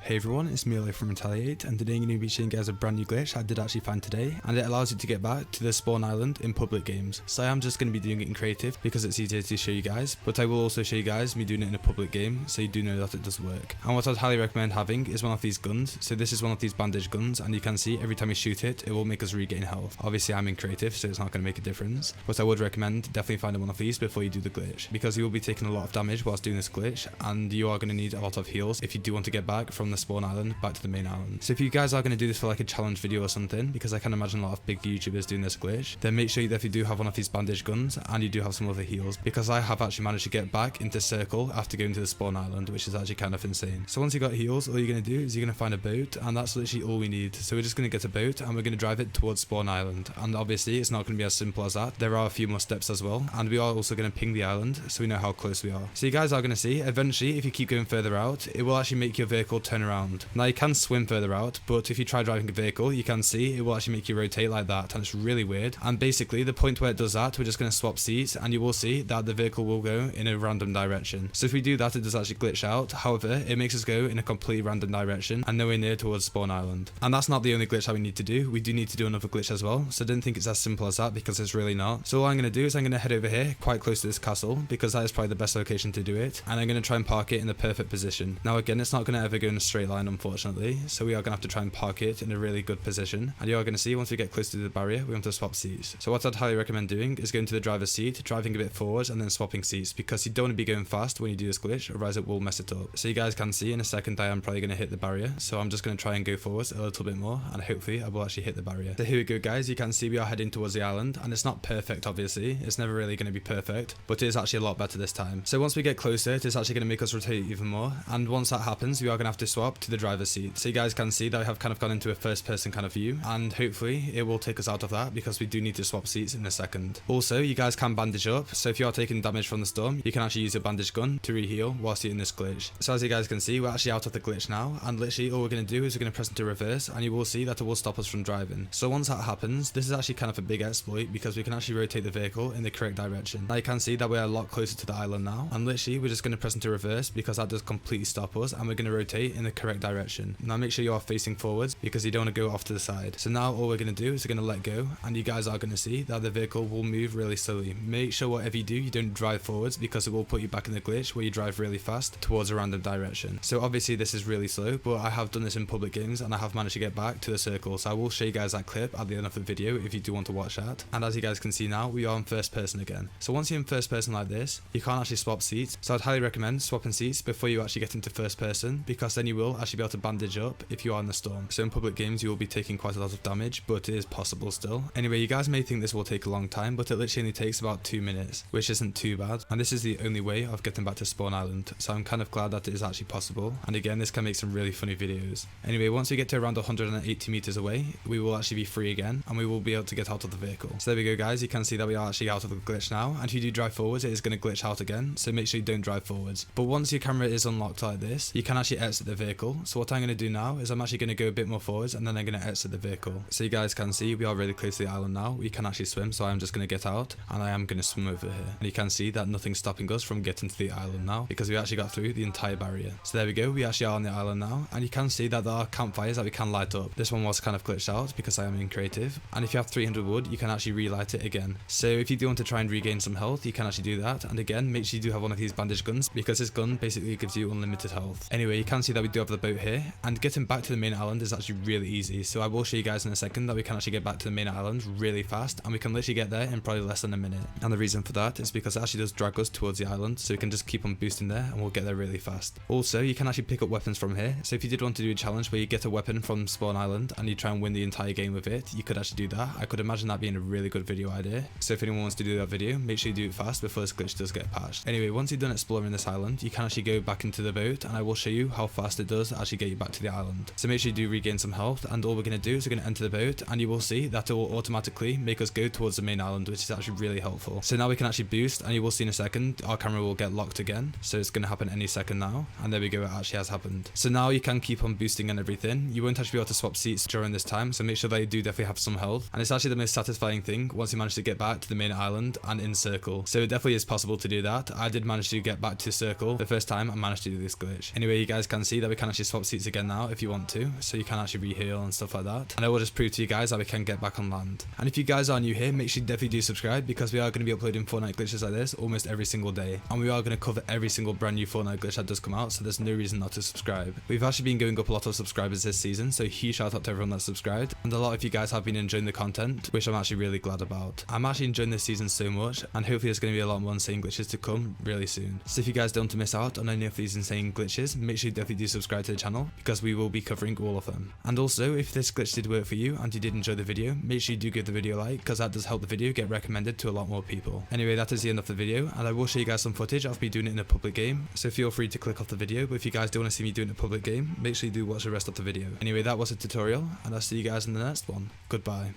Hey everyone, it's Milo from Retaliate, and today I'm going to be showing you guys a brand new glitch I did actually find today, and it allows you to get back to the spawn island in public games. So I am just going to be doing it in creative because it's easier to show you guys, but I will also show you guys me doing it in a public game so you do know that it does work. And what I'd highly recommend having is one of these guns. So this is one of these bandage guns, and you can see every time you shoot it, it will make us regain health. Obviously I'm in creative, so it's not going to make a difference, but I would recommend definitely finding one of these before you do the glitch, because you will be taking a lot of damage whilst doing this glitch, and you are going to need a lot of heals if you do want to get back from the spawn island back to the main island. So if you guys are going to do this for like a challenge video or something, because I can imagine a lot of big YouTubers doing this glitch, then make sure you definitely do have one of these bandage guns and you do have some other heals, because I have actually managed to get back into circle after going to the spawn island, which is actually kind of insane. So once you got heals, all you're going to do is you're going to find a boat, and that's literally all we need. So we're just going to get a boat and we're going to drive it towards spawn island, and obviously it's not going to be as simple as that. There are a few more steps as well, and we are also going to ping the island so we know how close we are. So you guys are going to see eventually, if you keep going further out, it will actually make your vehicle turn around. Now you can swim further out, but if you try driving a vehicle, you can see it will actually make you rotate like that, and it's really weird. And basically the point where it does that, we're just going to swap seats, and you will see that the vehicle will go in a random direction. So if we do that, it does actually glitch out. However, it makes us go in a completely random direction and nowhere near towards spawn island. And that's not the only glitch that we need to do. We do need to do another glitch as well, so I don't think it's as simple as that, because it's really not. So all I'm going to do is I'm going to head over here quite close to this castle, because that is probably the best location to do it, and I'm going to try and park it in the perfect position. Now again, it's not going to ever go in a straight line, unfortunately, so we are going to have to try and park it in a really good position. And you are going to see once we get close to the barrier, we want to swap seats. So what I'd highly recommend doing is going to the driver's seat, driving a bit forward, and then swapping seats, because you don't want to be going fast when you do this glitch, otherwise it will mess it up. So you guys can see in a second I am probably going to hit the barrier, so I'm just going to try and go forwards a little bit more, and hopefully I will actually hit the barrier. So here we go guys, you can see we are heading towards the island, and it's not perfect obviously, it's never really going to be perfect, but it is actually a lot better this time. So once we get closer, it is actually going to make us rotate even more, and once that happens, we are going to have to swap to the driver's seat. So you guys can see that I have kind of gone into a first person kind of view, and hopefully it will take us out of that, because we do need to swap seats in a second. Also, you guys can bandage up, so if you are taking damage from the storm, you can actually use your bandage gun to re-heal whilst you're in this glitch. So as you guys can see, we're actually out of the glitch now, and literally all we're going to do is we're going to press into reverse, and you will see that it will stop us from driving. So once that happens, this is actually kind of a big exploit, because we can actually rotate the vehicle in the correct direction. Now you can see that we're a lot closer to the island now, and literally we're just going to press into reverse, because that does completely stop us, and we're going to rotate in the correct direction. Now make sure you are facing forwards, because you don't want to go off to the side. So now all we're going to do is we're going to let go, and you guys are going to see that the vehicle will move really slowly. Make sure whatever you do, you don't drive forwards, because it will put you back in the glitch where you drive really fast towards a random direction. So obviously this is really slow, but I have done this in public games and I have managed to get back to the circle. So I will show you guys that clip at the end of the video if you do want to watch that. And as you guys can see now, we are in first person again. So once you're in first person like this, you can't actually swap seats. So I'd highly recommend swapping seats before you actually get into first person, because then you will actually be able to bandage up if you are in the storm. So in public games you will be taking quite a lot of damage, but it is possible still. Anyway, you guys may think this will take a long time, but it literally only takes about 2 minutes, which isn't too bad. And this is the only way of getting back to spawn island, so I'm kind of glad that it is actually possible. And again, this can make some really funny videos. Anyway, once we get to around 180 meters away, we will actually be free again, and we will be able to get out of the vehicle. So there we go guys, you can see that we are actually out of the glitch now, and if you do drive forwards, it is going to glitch out again, so make sure you don't drive forwards. But once your camera is unlocked like this, you can actually exit the vehicle. So what I'm going to do now is I'm actually going to go a bit more forwards, and then I'm going to exit the vehicle. So you guys can see we are really close to the island now. We can actually swim, so I'm just going to get out, and I am going to swim over here. And you can see that nothing's stopping us from getting to the island now, because we actually got through the entire barrier. So there we go, we actually are on the island now, and you can see that there are campfires that we can light up. This one was kind of glitched out because I am in creative, and if you have 300 wood, you can actually relight it again. So if you do want to try and regain some health, you can actually do that. And again, make sure you do have one of these bandage guns, because this gun basically gives you unlimited health. Anyway, you can see that we do have the boat here, and getting back to the main island is actually really easy. So I will show you guys in a second that we can actually get back to the main island really fast, and we can literally get there in probably less than a minute. And the reason for that is because it actually does drag us towards the island, so we can just keep on boosting there and we'll get there really fast. Also, you can actually pick up weapons from here. So if you did want to do a challenge where you get a weapon from spawn island and you try and win the entire game with it, you could actually do that. I could imagine that being a really good video idea. So if anyone wants to do that video, make sure you do it fast before this glitch does get patched. Anyway, once you've done exploring this island, you can actually go back into the boat, and I will show you how fast it does actually get you back to the island. So make sure you do regain some health, and all we're going to do is we're going to enter the boat, and you will see that it will automatically make us go towards the main island, which is actually really helpful. So now we can actually boost, and you will see in a second our camera will get locked again, so it's going to happen any second now. And there we go, it actually has happened. So now you can keep on boosting and everything. You won't actually be able to swap seats during this time, so make sure that you do definitely have some health. And it's actually the most satisfying thing once you manage to get back to the main island and in circle. So it definitely is possible to do that. I did manage to get back to circle the first time I managed to do this glitch. Anyway, you guys can see that that we can actually swap seats again now if you want to, so you can actually reheal and stuff like that. And I will just prove to you guys that we can get back on land. And if you guys are new here, make sure you definitely do subscribe, because we are going to be uploading Fortnite glitches like this almost every single day. And we are going to cover every single brand new Fortnite glitch that does come out, so there's no reason not to subscribe. We've actually been going up a lot of subscribers this season, so huge shout out to everyone that's subscribed. And a lot of you guys have been enjoying the content, which I'm actually really glad about. I'm actually enjoying this season so much, and hopefully there's going to be a lot more insane glitches to come really soon. So if you guys don't want to miss out on any of these insane glitches, make sure you definitely do subscribe to the channel, because we will be covering all of them. And also, if this glitch did work for you and you did enjoy the video, make sure you do give the video a like, because that does help the video get recommended to a lot more people. Anyway, that is the end of the video, and I will show you guys some footage of me doing it in a public game, so feel free to click off the video. But if you guys do want to see me doing a public game, make sure you do watch the rest of the video. Anyway, that was a tutorial, and I'll see you guys in the next one. Goodbye.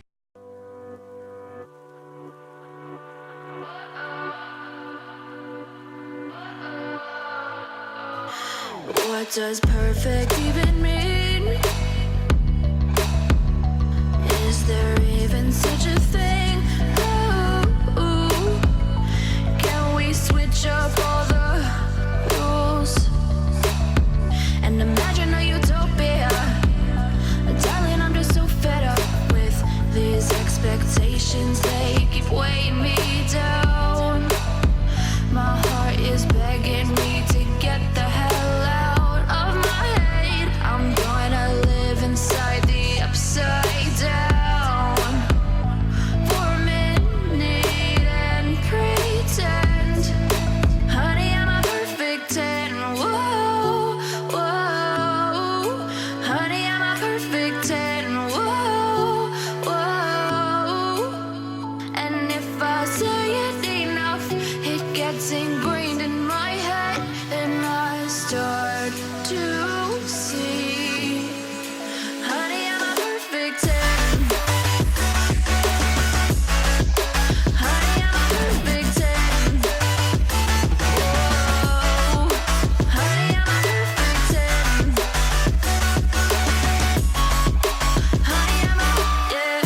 What does perfect even mean? Is there even such a thing? Ooh, can we switch up all the rules and imagine a utopia? Darling, I'm just so fed up with these expectations. They keep weighing me down. My heart is begging me to get the hell out of my head. I'm gonna live inside the upside down for a minute and pretend, honey, I'm a perfect 10. Whoa, whoa, honey, I'm a perfect 10. Whoa, whoa, and if I say it enough, it gets ingrained in my head, and I start to see, honey, I'm a perfect 10. Honey, I'm a perfect 10. Whoa, honey, I'm a perfect 10. Honey, I'm a, yeah.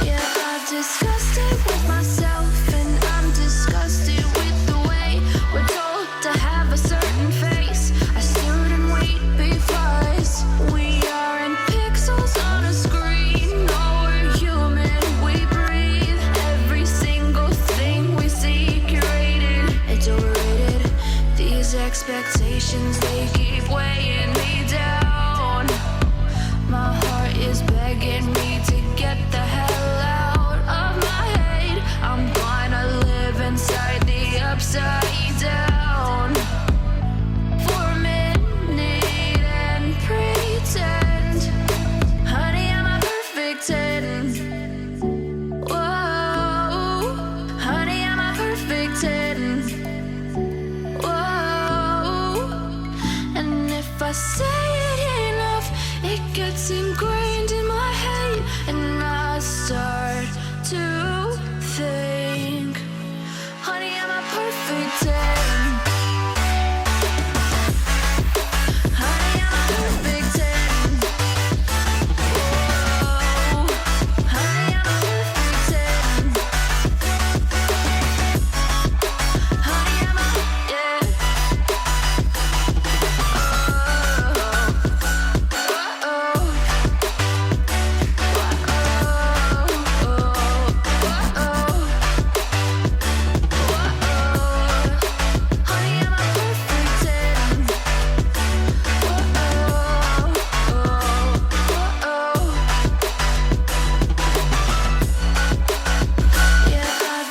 Yeah, I've discussed it with myself, and I'm disgusted with the way we're told to have a certain face. I stood and wait because we aren't pixels on a screen. No, we're human, we breathe. Every single thing we see curated, it's overrated. These expectations, they keep weighing me down. My heart is begging me to get the hell out of my head. I'm gonna live inside the upside down for a minute and pretend, honey, I'm a perfect 10. Whoa, honey, I'm a perfect 10. Whoa, and if I say it enough, it gets ingrained in my head, and I start to think, honey, I'm a perfect 10. Honey, I'm a perfect 10. Whoa, honey, I'm a perfect 10. Honey, I'm a, yeah.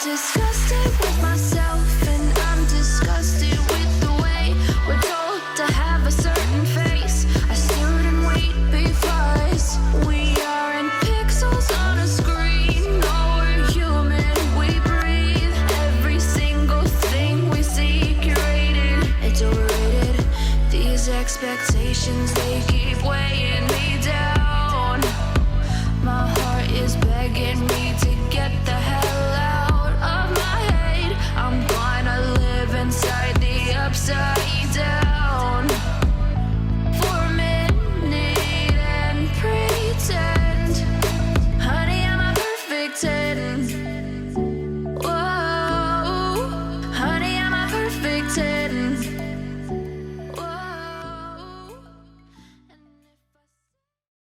Discussed it with myself, and I'm disgusted with the way we're told to have a certain face. I stood and wait because we aren't pixels on a screen. No, we're human, we breathe. Every single thing we see curated, it's overrated. These expectations, they keep weighing me down. My heart is begging me to get the hell